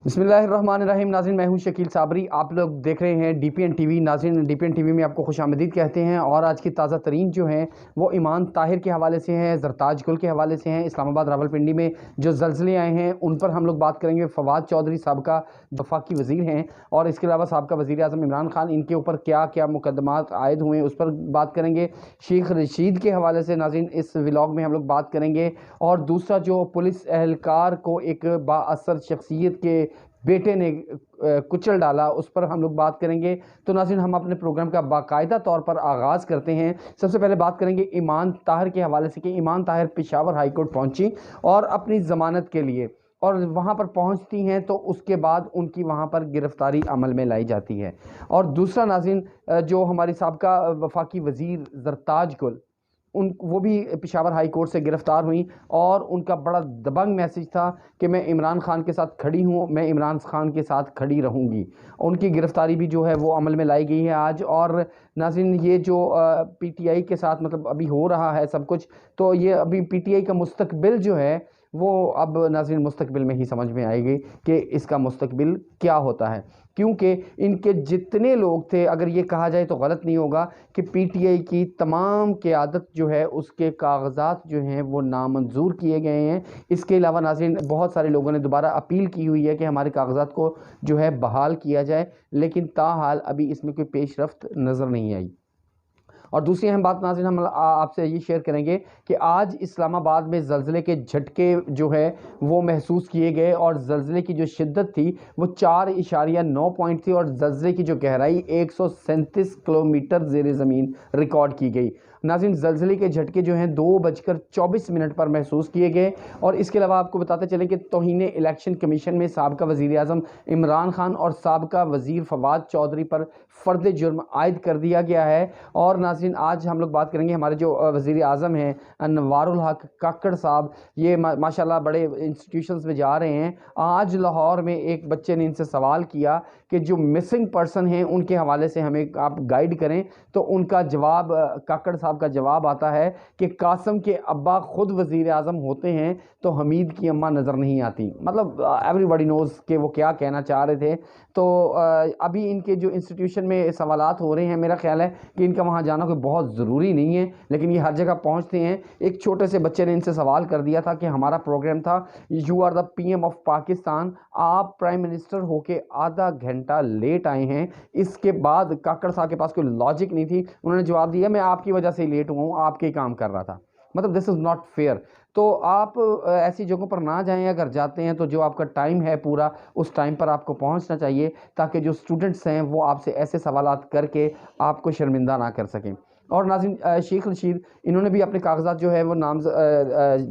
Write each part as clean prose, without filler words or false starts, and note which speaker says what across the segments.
Speaker 1: बिस्मिल्लाहिर्रहमानिर्रहीम। नाज़रीन, मैं हूं शकील साबरी। आप लोग देख रहे हैं DPN TV। नाज़रीन, DPN TV में आपको खुशामदीद कहते हैं। और आज की ताज़ा तरीन जो हैं वो ईमान ताहिर के हवाले से हैं, ज़रताज गुल के हवाले से हैं। इस्लामाबाद रावलपिंडी में जो ज़लज़ले आए हैं उन पर हम लोग बात करेंगे। फवाद चौधरी साबका वफाकी वज़ीर हैं और इसके अलावा साबका वज़ीर आज़म इमरान खान, इनके ऊपर क्या क्या मुकदमात आयद हुए हैं उस पर बात करेंगे। शेख रशीद के हवाले से नाज़रीन इस व्लॉग में हम लोग बात करेंगे। और दूसरा, जो पुलिस एहलकार को एक बाअसर शख्सियत के बेटे ने कुचल डाला, उस पर हम लोग बात करेंगे। तो नाज़रीन, हम अपने प्रोग्राम का बाकायदा तौर पर आगाज़ करते हैं। सबसे पहले बात करेंगे ईमान ताहिर के हवाले से कि ईमान ताहिर पेशावर हाई कोर्ट पहुंची और अपनी ज़मानत के लिए, और वहाँ पर पहुँचती हैं तो उसके बाद उनकी वहाँ पर गिरफ़्तारी अमल में लाई जाती है। और दूसरा नाज़रीन, जो हमारी साबका वफाकी वज़ीर ज़रताज गुल, वो भी पेशावर हाई कोर्ट से गिरफ़्तार हुई और उनका बड़ा दबंग मैसेज था कि मैं इमरान खान के साथ खड़ी हूँ, मैं इमरान खान के साथ खड़ी रहूँगी। उनकी गिरफ़्तारी भी जो है वो अमल में लाई गई है आज। और नाज़रीन, ये जो PTI के साथ मतलब अभी हो रहा है सब कुछ, तो ये अभी PTI का मुस्तकबिल जो है वो अब नाज़रीन मुस्तकबिल में ही समझ में आएगी कि इसका मुस्तकबिल क्या होता है। क्योंकि इनके जितने लोग थे, अगर ये कहा जाए तो गलत नहीं होगा कि PTI की तमाम क़यादत जो है उसके कागज़ात जो हैं वो नामंजूर किए गए हैं। इसके अलावा नाज़रीन बहुत सारे लोगों ने दोबारा अपील की हुई है कि हमारे कागज़ात को जो है बहाल किया जाए, लेकिन ताहाल अभी इसमें कोई पेशरफ्त नज़र नहीं आई। और दूसरी अहम बात नाज़रीन, हम आपसे ये शेयर करेंगे कि आज इस्लामाबाद में ज़लज़ले के झटके जो है वो महसूस किए गए। और ज़लज़ले की जो शिद्दत थी वो 4.9 पॉइंट थी और ज़लज़ले की जो गहराई 137 किलोमीटर ज़ेर ज़मीन रिकॉर्ड की गई। नाज़रीन, ज़लज़ले के झटके जो हैं 2:24 पर महसूस किए गए। और इसके अलावा आपको बताते चलें कि तौहीन इलेक्शन कमीशन में साबका वज़ीर आज़म इमरान खान और साबका वज़ीर फवाद चौधरी पर फ़र्द जुर्म आयद कर दिया गया है। और नाज़रीन, आज हम लोग बात करेंगे हमारे जो वज़ीर आज़म हैं अनवारुल हक काकड़ साहब, ये माशाल्लाह बड़े इंस्टीट्यूशंस में जा रहे हैं। आज लाहौर में एक बच्चे ने इनसे सवाल किया कि जो मिसिंग पर्सन हैं उनके हवाले से हमें आप गाइड करें, तो उनका जवाब, काकड़ साहब का जवाब आता है कि कासम के अब्बा ख़ुद वज़ीर आज़म होते हैं तो हमीद की अम्मा नज़र नहीं आती। मतलब एवरीबॉडी नोज़ कि वो क्या कहना चाह रहे थे। तो अभी इनके जो इंस्टीट्यूशन में सवालात हो रहे हैं, मेरा ख्याल है कि इनका वहाँ जाना कोई बहुत ज़रूरी नहीं है, लेकिन ये हर जगह पहुँचते हैं। एक छोटे से बच्चे ने इनसे सवाल कर दिया था कि हमारा प्रोग्राम था you are the PM of Pakistan, आप प्राइम मिनिस्टर होके आधा घंटा लेट आए हैं। इसके बाद काकड़ साहब के पास कोई लॉजिक नहीं थी, उन्होंने जवाब दिया मैं आपकी वजह से लेट हुआ हूँ, आपके ही काम कर रहा था। मतलब दिस इज़ नॉट फेयर। तो आप ऐसी जगहों पर ना जाएं। अगर जाते हैं तो जो आपका टाइम है पूरा, उस टाइम पर आपको पहुंचना चाहिए, ताकि जो स्टूडेंट्स हैं वो आपसे ऐसे सवालात करके आपको शर्मिंदा ना कर सकें। और नाज़रीन, शेख रशीद, इन्होंने भी अपने कागजात जो है वो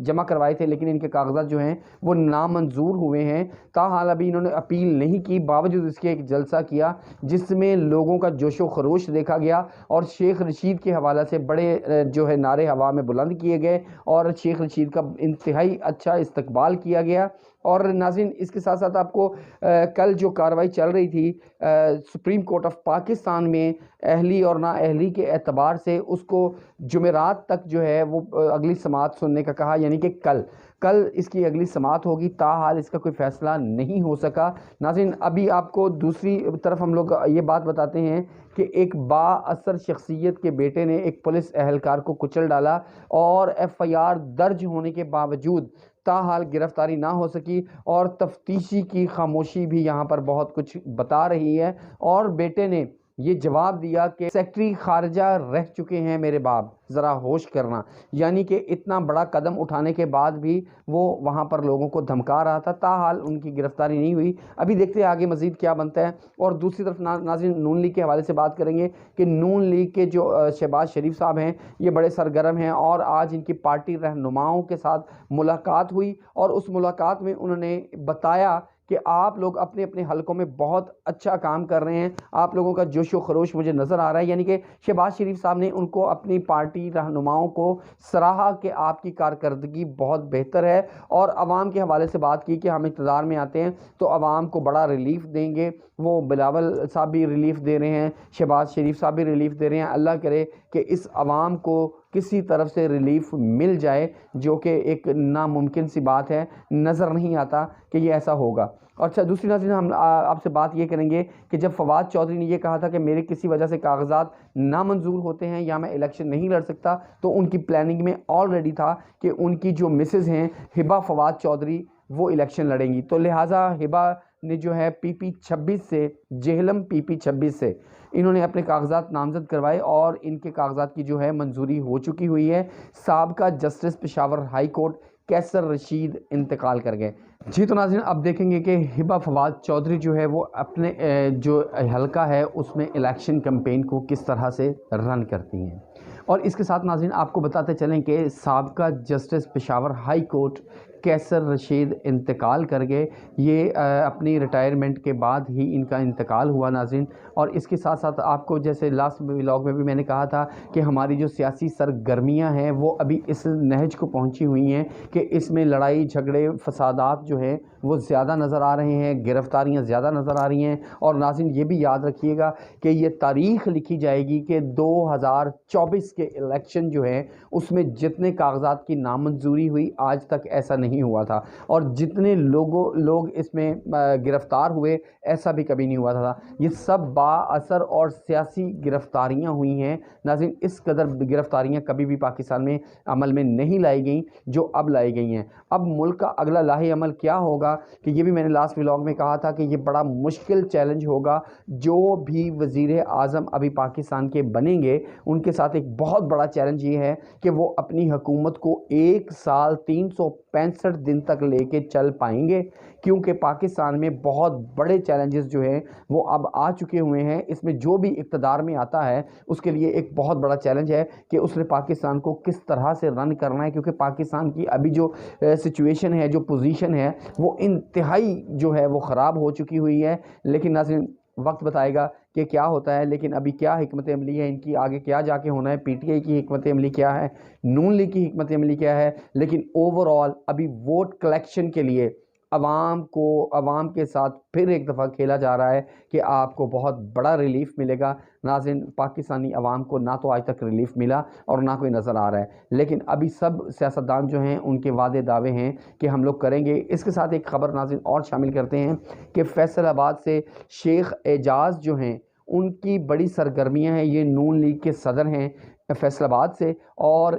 Speaker 1: जमा करवाए थे, लेकिन इनके कागजात जो हैं वो नामंजूर हुए हैं। ताहाल अभी इन्होंने अपील नहीं की, बावजूद इसके एक जलसा किया जिसमें लोगों का जोशो खरोश देखा गया और शेख रशीद के हवाले से बड़े जो है नारे हवा में बुलंद किए गए और शेख रशीद का इंतहाई अच्छा इस्तकबाल किया गया। और नाज़रीन, इसके साथ साथ आपको कल जो कार्रवाई चल रही थी सुप्रीम कोर्ट ऑफ पाकिस्तान में अहली और ना अहली के एतबार से, उसको जुमेरात तक जो है वो अगली समाअत सुनने का कहा, यानी कि कल इसकी अगली समाअत होगी। ताहाल इसका कोई फ़ैसला नहीं हो सका। नाज़रीन, अभी आपको दूसरी तरफ हम लोग ये बात बताते हैं कि एक बाअसर शख्सियत के बेटे ने एक पुलिस एहलकार को कुचल डाला और FIR दर्ज होने के बावजूद ताहाल गिरफ्तारी ना हो सकी। और तफ्तीशी की खामोशी भी यहाँ पर बहुत कुछ बता रही है। और बेटे ने ये जवाब दिया कि सेक्रेटरी खारजा रह चुके हैं मेरे बाप, ज़रा होश करना। यानी कि इतना बड़ा कदम उठाने के बाद भी वो वहाँ पर लोगों को धमका रहा था। ताहाल उनकी गिरफ्तारी नहीं हुई। अभी देखते हैं आगे मज़ीद क्या बनता है। और दूसरी तरफ नाज़रीन, नून लीग के हवाले से बात करेंगे कि नून लीग के जो शहबाज शरीफ साहब हैं ये बड़े सरगर्म हैं और आज इनकी पार्टी रहनुमाओं के साथ मुलाकात हुई और उस मुलाकात में उन्होंने बताया कि आप लोग अपने अपने हलकों में बहुत अच्छा काम कर रहे हैं, आप लोगों का जोशो खरोश मुझे नज़र आ रहा है। यानी कि शहबाज शरीफ साहब ने उनको अपनी पार्टी रहनुमाओं को सराहा कि आपकी कारकर्दगी बहुत बेहतर है। और आवाम के हवाले से बात की कि हम इक़्तिदार में आते हैं तो आवाम को बड़ा रिलीफ़ देंगे। वो बिलावल साहब भी रिलीफ़ दे रहे हैं, शहबाज शरीफ साहब भी रिलीफ़ दे रहे हैं। अल्लाह करे कि इस आवाम को کسی طرف سے ریلیف مل جائے، جو کہ ایک ناممکن سی بات ہے، نظر نہیں آتا کہ یہ ایسا ہوگا۔ اور اچھا دوسری ناظرین، ہم آپ سے بات یہ کریں گے کہ جب فواد چودھری نے یہ کہا تھا کہ میرے کسی وجہ سے کاغذات نامنظور ہوتے ہیں یا میں الیکشن نہیں لڑ سکتا، تو ان کی پلاننگ میں آلریڈی تھا کہ ان کی جو مسز ہیں ہبہ فواد چودھری وہ الیکشن لڑیں گی، تو لہٰذا ہبہ نے جو ہے پی پی 26 سے، جہلم پی پی 26 سے انہوں نے اپنے کاغذات نامزد کروائے اور ان کے کاغذات کی جو ہے منظوری ہو چکی ہوئی ہے۔ سابقہ جسٹس پشاور ہائی کورٹ کیسر رشید انتقال کر گئے۔ جی تو ناظرین، اب دیکھیں گے کہ ہبہ فواد چودھری جو ہے وہ اپنے جو حلقہ ہے اس میں الیکشن کمپین کو کس طرح سے رن کرتی ہیں۔ اور اس کے ساتھ ناظرین آپ کو بتاتے چلیں کہ سابقہ جسٹس پشاور ہائی کورٹ کیسر رشید انتقال کر گئے۔ یہ اپنی ریٹائرمنٹ کے بعد ہی ان کا انتقال ہوا ناظرین۔ اور اس کے ساتھ ساتھ آپ کو جیسے لاسٹ ولاگ میں بھی میں نے کہا تھا کہ ہماری جو سیاسی سرگرمیاں ہیں وہ ابھی اس نہج کو پہنچی ہوئی ہیں کہ اس میں لڑائی جھگڑے فسادات جو ہیں وہ زیادہ نظر آ رہے ہیں، گرفتاریاں زیادہ نظر آ رہی ہیں۔ اور ناظرین یہ بھی یاد رکھیے گا کہ یہ تاریخ لکھی جائے گی کہ 2024 کے الیکشن جو ہے اس میں جتنے کاغذات کی نامنظوری ہوئی آج تک ایسا نہیں ہوا تھا، اور جتنے لوگ اس میں گرفتار ہوئے ایسا بھی کبھی نہیں ہوا تھا۔ یہ سب با اثر اور سیاسی گرفتاریاں ہوئی ہیں ناظرین۔ اس قدر گرفتاریاں کبھی بھی پاکستان میں عمل میں نہیں لائی گئیں جو اب لائی گئی ہیں۔ اب ملک کا اگلا لاہے عمل کیا ہوگا کہ یہ بھی میں نے لاسٹ ولاگ میں کہا تھا کہ یہ بڑا مشکل چیلنج ہوگا۔ جو بھی وزیر اعظم ابھی پاکستان کے بنیں گے ان کے ساتھ ایک بہت بڑا چیلنج یہ ہے کہ وہ اپنی حکومت کو 1 سال 365 دن تک لے کے چل پائیں گے، کیونکہ پاکستان میں بہت بڑے چیلنجز جو ہیں وہ اب آ چکے ہوئے ہیں۔ اس میں جو بھی اقتدار میں آتا ہے اس کے لیے ایک بہت بڑا چیلنج ہے کہ اس نے پاکستان کو کس طرح سے رن کرنا ہے، کیونکہ پاکستان کی ابھی جو سچویشن ہے، جو پوزیشن ہے وہ انتہائی جو ہے وہ خراب ہو چکی ہوئی ہے۔ لیکن ناظرین وقت بتائے گا کہ کیا ہوتا ہے، لیکن ابھی کیا حکمت عملی ہے ان کی، آگے کیا جا کے ہونا ہے، پی ٹی آئی کی حکمت عملی کیا ہے، نون لیگ کی حکمت عملی کیا ہے۔ لیکن اوورآل ابھی ووٹ کلیکشن کے لیے عوام کے ساتھ پھر ایک دفعہ کھیلا جا رہا ہے کہ آپ کو بہت بڑا ریلیف ملے گا۔ ناظرین پاکستانی عوام کو نہ تو آج تک ریلیف ملا اور نہ کوئی نظر آ رہا ہے، لیکن ابھی سب سیاستدان جو ہیں ان کے وعدے دعوے ہیں کہ ہم لوگ کریں گے۔ اس کے ساتھ ایک خبر ناظرین اور شامل کرتے ہیں کہ فیصل آباد سے شیخ اعجاز جو ہیں ان کی بڑی سرگرمیاں ہیں۔ یہ نون لیگ کے صدر ہیں فیصل آباد سے، اور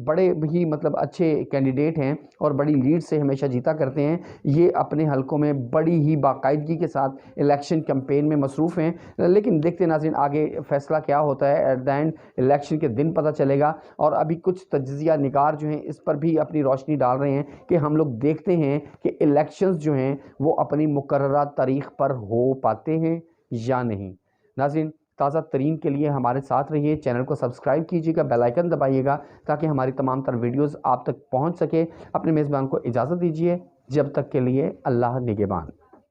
Speaker 1: بڑے ہی اچھے کینڈیڈیٹ ہیں اور بڑی لیڈ سے ہمیشہ جیتا کرتے ہیں۔ یہ اپنے حلقوں میں بڑی ہی باقاعدگی کے ساتھ الیکشن کمپین میں مصروف ہیں، لیکن دیکھتے ناظرین آگے فیصلہ کیا ہوتا ہے۔ ایٹ دا اینڈ الیکشن کے دن پتہ چلے گا، اور ابھی کچھ تجزیہ نگار جو ہیں اس پر بھی اپنی روشنی ڈال رہے ہیں کہ ہم لوگ دیکھتے ہیں کہ الیکشنز جو ہیں وہ اپنی مقررہ تاریخ پر ہو پاتے ہیں یا نہیں۔ ناظرین تازہ ترین کے لیے ہمارے ساتھ رہیے، چینل کو سبسکرائب کیجیے گا، بیل آئیکن دبائیے گا تاکہ ہماری تمام تر ویڈیوز آپ تک پہنچ سکے۔ اپنے میزبان کو اجازت دیجیے، جب تک کے لیے اللہ نگہبان۔